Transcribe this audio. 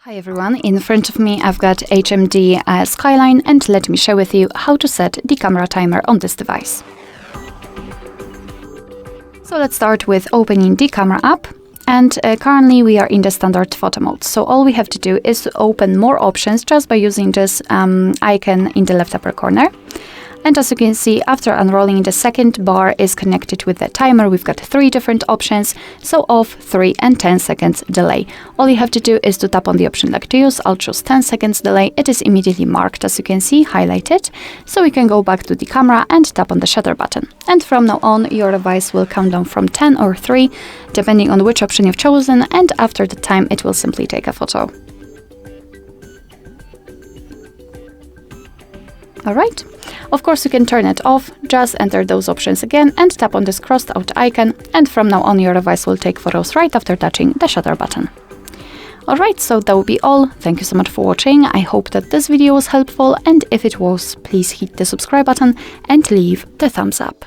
Hi everyone, in front of me I've got HMD Skyline, and let me share with you how to set the camera timer on this device. So let's start with opening the camera app, and currently we are in the standard photo mode. So all we have to do is to open more options just by using this icon in the left upper corner. And as you can see, after unrolling, the second bar is connected with the timer. We've got 3 different options, so off, 3 and 10 seconds delay. All you have to do is to tap on the option like to use. I'll choose 10 seconds delay. It is immediately marked, as you can see, highlighted. So we can go back to the camera and tap on the shutter button. And from now on, your device will count down from 10 or 3, depending on which option you've chosen. And after the time, it will simply take a photo. Alright, of course you can turn it off, just enter those options again and tap on this crossed out icon, and from now on your device will take photos right after touching the shutter button. Alright, so that will be all. Thank you so much for watching. I hope that this video was helpful, and if it was, please hit the subscribe button and leave the thumbs up.